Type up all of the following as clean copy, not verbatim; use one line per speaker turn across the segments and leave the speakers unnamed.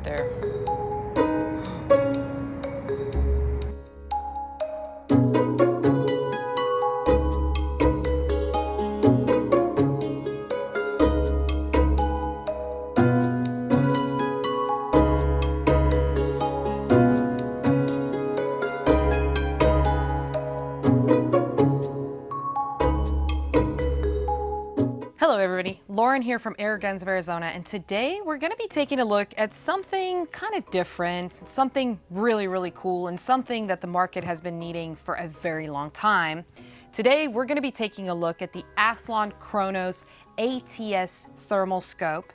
right there. Hello everybody, Lauren here from Airguns of Arizona, and today we're going to be taking a look at something kind of different, something really cool, and something that the market has been needing for a very long time. Today we're going to be taking a look at the Athlon Cronus ATS thermal scope.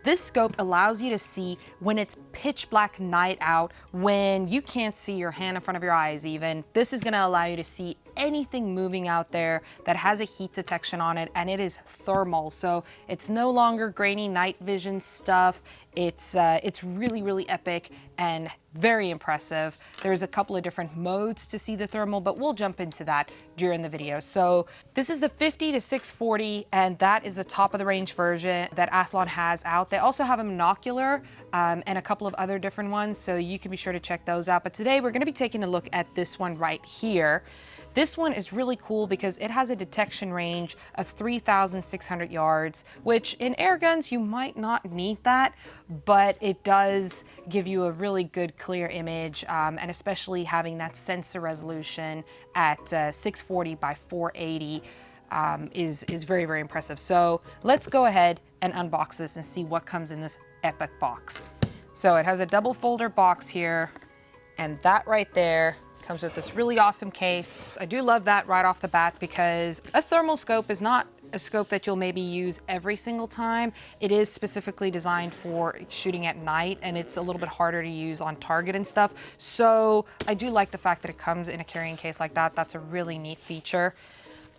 This scope allows you to see when it's pitch black night out, when you can't see your hand in front of your eyes even. This is gonna allow you to see anything moving out there that has a heat detection on it, and it is thermal. So it's no longer grainy night vision stuff. It's really epic and very impressive. There's a couple of different modes to see the thermal, but we'll jump into that during the video. So this is the 50 to 640, and that is the top of the range version that Athlon has out. They also have a monocular and a couple of other different ones, so you can be sure to check those out. But today we're gonna be taking a look at this one right here. This one is really cool because it has a detection range of 3,600 yards, which in air guns, you might not need that, but it does give you a really good clear image, and especially having that sensor resolution at 640 by 480 is very impressive. So let's go ahead and unbox this and see what comes in this epic box. So it has a double folder box here, and that right there comes with this really awesome case. I do love that right off the bat because a thermal scope is not a scope that you'll maybe use every single time. It is specifically designed for shooting at night, and it's a little bit harder to use on target and stuff. So I do like the fact that it comes in a carrying case like that. That's a really neat feature.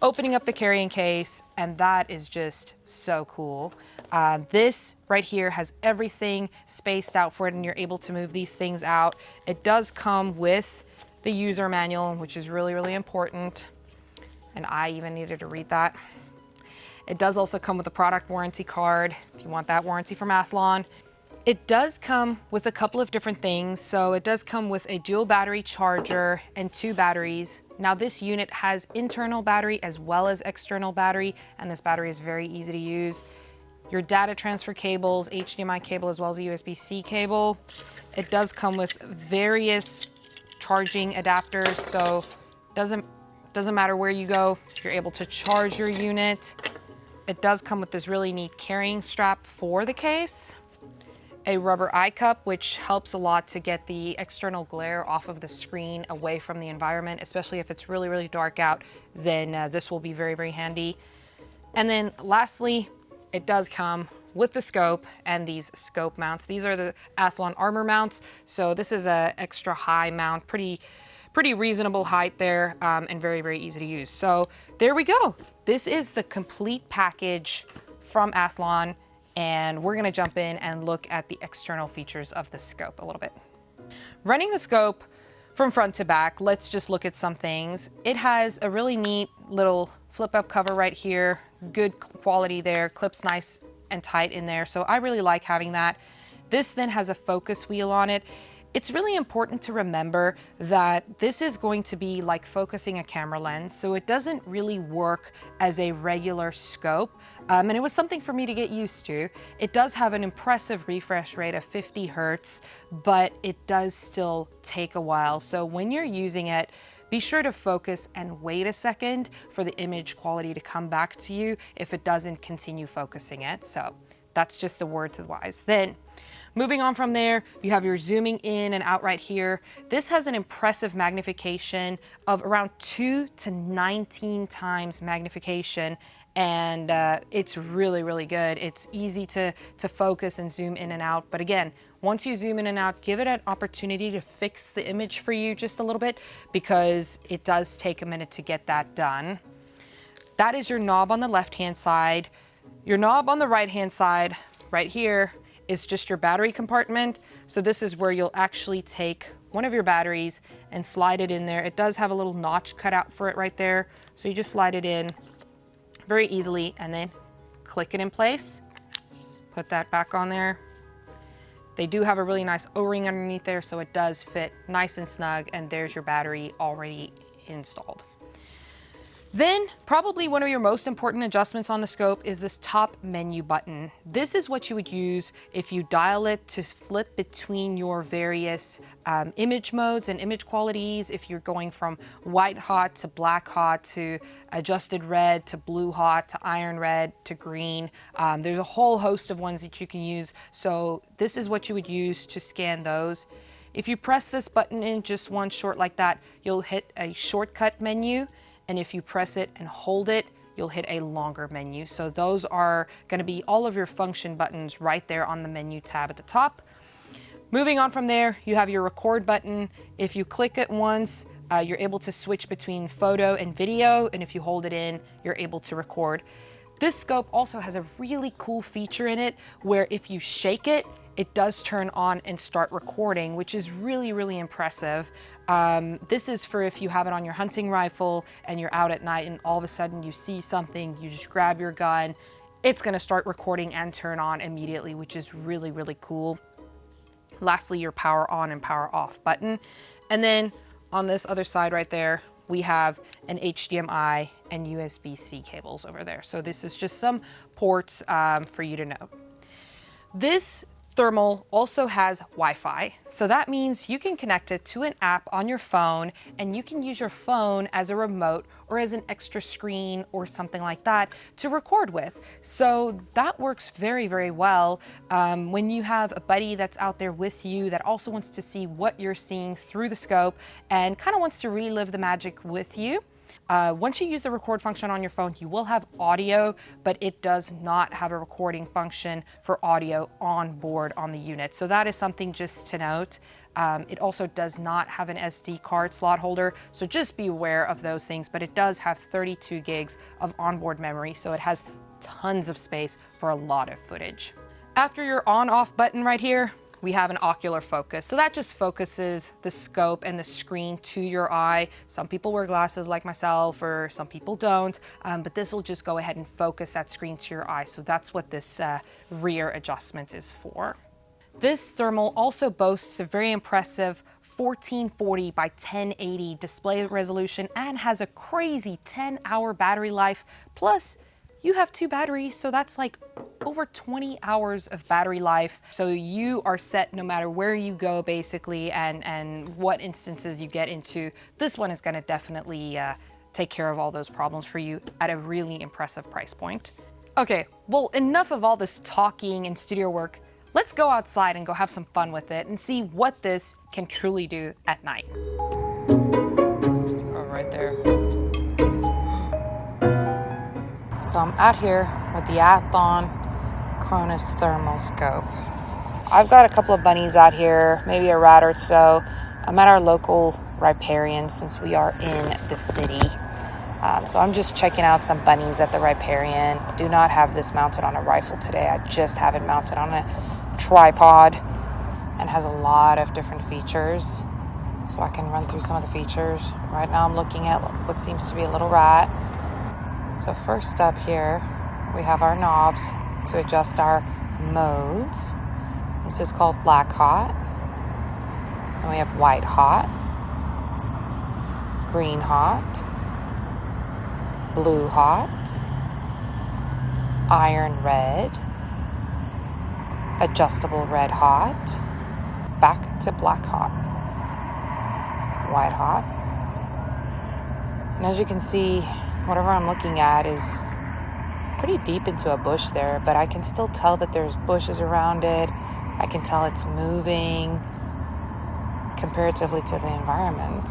Opening up the carrying case, and that is just so cool. This right here has everything spaced out for it, and you're able to move these things out. It does come with the user manual, which is really important, and I even needed to read that. It does also come with a product warranty card if you want that warranty from Athlon. It does come with a couple of different things. So it does come with a dual battery charger and 2 batteries. Now this unit has internal battery as well as external battery, and this battery is very easy to use. Your data transfer cables, HDMI cable, as well as a USB-C cable. It does come with various charging adapters, so doesn't matter where you go, you're able to charge your unit. It does come with this really neat carrying strap for the case, a rubber eye cup, which helps a lot to get the external glare off of the screen away from the environment, especially if it's really dark out, then this will be very handy. And then lastly, it does come with the scope and these scope mounts. These are the Athlon armor mounts. So this is a extra high mount, pretty reasonable height there, and very easy to use. So there we go. This is the complete package from Athlon, and we're gonna jump in and look at the external features of the scope a little bit. Running the scope from front to back, let's just look at some things. It has a really neat little flip up cover right here, good quality there, clips nice and tight in there. So I really like having that. This then has a focus wheel on it. It's really important to remember that this is going to be like focusing a camera lens, so it doesn't really work as a regular scope, and it was something for me to get used to. It does have an impressive refresh rate of 50 Hertz, but it does still take a while. So when you're using it, be sure to focus and wait a second for the image quality to come back to you if it doesn't continue focusing it. So that's just a word to the wise. Then moving on from there, you have your zooming in and out right here. This has an impressive magnification of around 2 to 19 times magnification, and it's really good. It's easy to focus and zoom in and out. But again, once you zoom in and out, give it an opportunity to fix the image for you just a little bit, because it does take a minute to get that done. That is your knob on the left-hand side. Your knob on the right-hand side right here is just your battery compartment. So this is where you'll actually take one of your batteries and slide it in there. It does have a little notch cut out for it right there. So you just slide it in very easily and then click it in place. Put that back on there. They do have a really nice O-ring underneath there, so it does fit nice and snug, and there's your battery already installed. Then probably one of your most important adjustments on the scope is this top menu button. This is what you would use if you dial it to flip between your various image modes and image qualities. If you're going from white hot to black hot to adjusted red to blue hot to iron red to green. There's a whole host of ones that you can use. So this is what you would use to scan those. If you press this button in just one short like that, you'll hit a shortcut menu. And if you press it and hold it, you'll hit a longer menu. So those are gonna be all of your function buttons right there on the menu tab at the top. Moving on from there, you have your record button. If you click it once, you're able to switch between photo and video. And if you hold it in, you're able to record. This scope also has a really cool feature in it where if you shake it, it does turn on and start recording, which is really, really impressive. This is for if you have it on your hunting rifle and you're out at night and all of a sudden you see something, you just grab your gun, it's gonna start recording and turn on immediately, which is really, really cool. Lastly, your power on and power off button. And then on this other side right there, we have an HDMI and USB-C cables over there. So this is just some ports for you to know. This thermal also has Wi-Fi. So that means you can connect it to an app on your phone and you can use your phone as a remote or as an extra screen or something like that to record with. So that works very, very well when you have a buddy that's out there with you that also wants to see what you're seeing through the scope and kind of wants to relive the magic with you. Once you use the record function on your phone, you will have audio, but it does not have a recording function for audio on board on the unit. So that is something just to note. It also does not have an SD card slot holder, so just be aware of those things, but it does have 32 gigs of onboard memory, so it has tons of space for a lot of footage. After your on-off button right here, we have an ocular focus. So that just focuses the scope and the screen to your eye. Some people wear glasses like myself, or some people don't, but this will just go ahead and focus that screen to your eye. So that's what this rear adjustment is for. This thermal also boasts a very impressive 1440 by 1080 display resolution and has a crazy 10-hour battery life. Plus, you have 2 batteries, so that's like over 20 hours of battery life. So you are set no matter where you go, basically, and what instances you get into. This one is gonna definitely take care of all those problems for you at a really impressive price point. Okay, well, enough of all this talking and studio work. Let's go outside and go have some fun with it and see what this can truly do at night. Oh, right there. So I'm out here with the Athlon Cronus thermal scope. I've got a couple of bunnies out here, maybe a rat or so. I'm at our local riparian since we are in the city. So I'm just checking out some bunnies at the riparian. Do not have this mounted on a rifle today. I just have it mounted on a tripod and has a lot of different features. So I can run through some of the features. Right now I'm looking at what seems to be a little rat. So first up here, we have our knobs to adjust our modes. This is called black hot. Then we have white hot, green hot, blue hot, iron red, adjustable red hot, back to black hot, white hot. And as you can see, whatever I'm looking at is pretty deep into a bush there, but I can still tell that there's bushes around it. I can tell it's moving comparatively to the environment.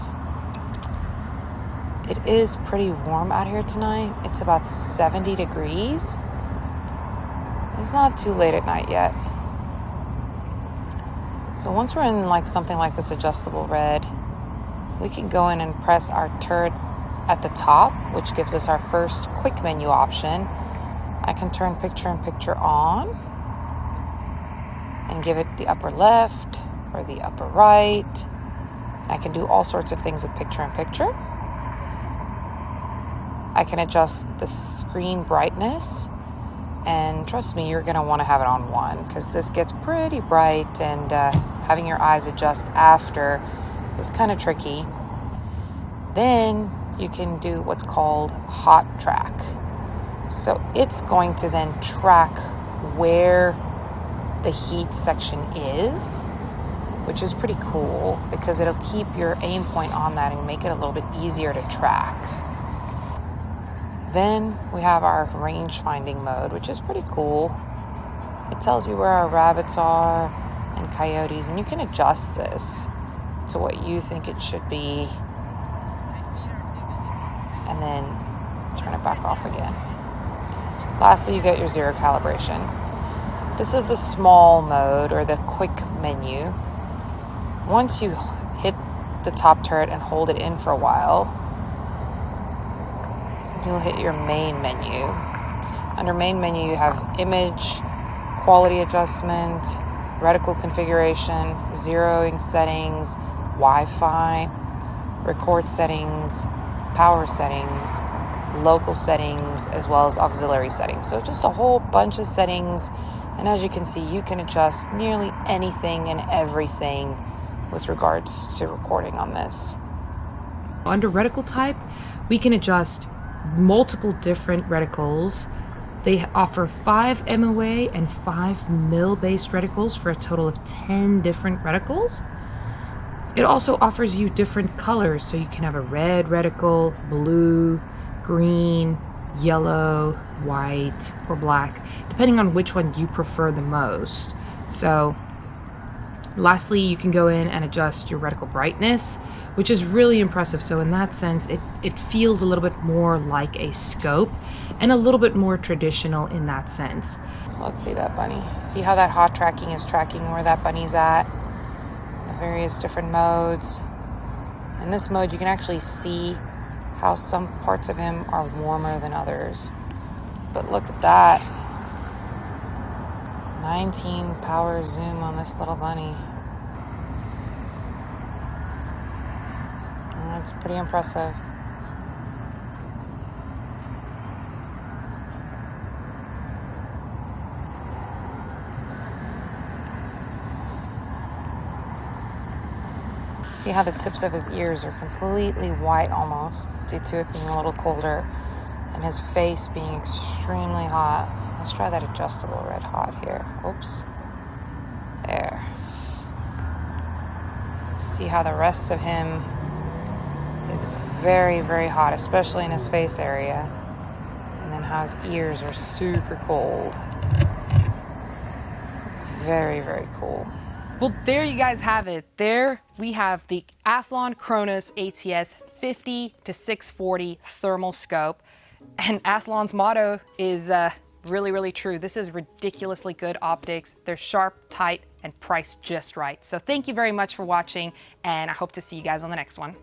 It is pretty warm out here tonight. It's about 70 degrees. It's not too late at night yet. So once we're in like something like this adjustable red, we can go in and press our turret at the top, which gives us our first quick menu option. I can turn picture-in-picture on and give it the upper left or the upper right. And I can do all sorts of things with picture-in-picture. I can adjust the screen brightness
And trust me, you're gonna wanna have it on one because this gets pretty bright, and having your eyes adjust after is kind of tricky. Then you can do what's called hot track. So it's going to then track where the heat section is, which is pretty cool because it'll keep your aim point on that and make it a little bit easier to track. Then we have our range finding mode, which is pretty cool. It tells you where our rabbits are and coyotes, and you can adjust this to what you think it should be, and then turn it back off again. Lastly, you get your zero calibration. This is the small mode or the quick menu. Once you hit the top turret and hold it in for a while, you'll hit your main menu. Under main menu, you have image, quality adjustment, reticle configuration, zeroing settings, Wi-Fi, record settings, power settings, local settings, as well as auxiliary settings. So just a whole bunch of settings. And as you can see, you can adjust nearly anything and everything with regards to recording on this.
Under reticle type, we can adjust multiple different reticles. They offer 5 MOA and 5 mil based reticles for a total of 10 different reticles. It also offers you different colors, so you can have a red reticle, blue, green, yellow, white, or black, depending on which one you prefer the most. So lastly, you can go in and adjust your reticle brightness, which is really impressive. So in that sense, it feels a little bit more like a scope and a little bit more traditional in that sense.
So let's see that bunny. See how that hot tracking is tracking where that bunny's at? The various different modes. In this mode, you can actually see how some parts of him are warmer than others. But look at that. 19 power zoom on this little bunny. That's pretty impressive. See how the tips of his ears are completely white almost due to it being a little colder and his face being extremely hot. Let's try that adjustable red hot here. Oops. There. See how the rest of him is very, very hot, especially in his face area. And then how his ears are super cold. Very, very cool.
Well, there you guys have it. There we have the Athlon Cronus ATS 50 to 640 thermal scope. And Athlon's motto is really, really true. This is ridiculously good optics. They're sharp, tight, and priced just right. So thank you very much for watching, and I hope to see you guys on the next one.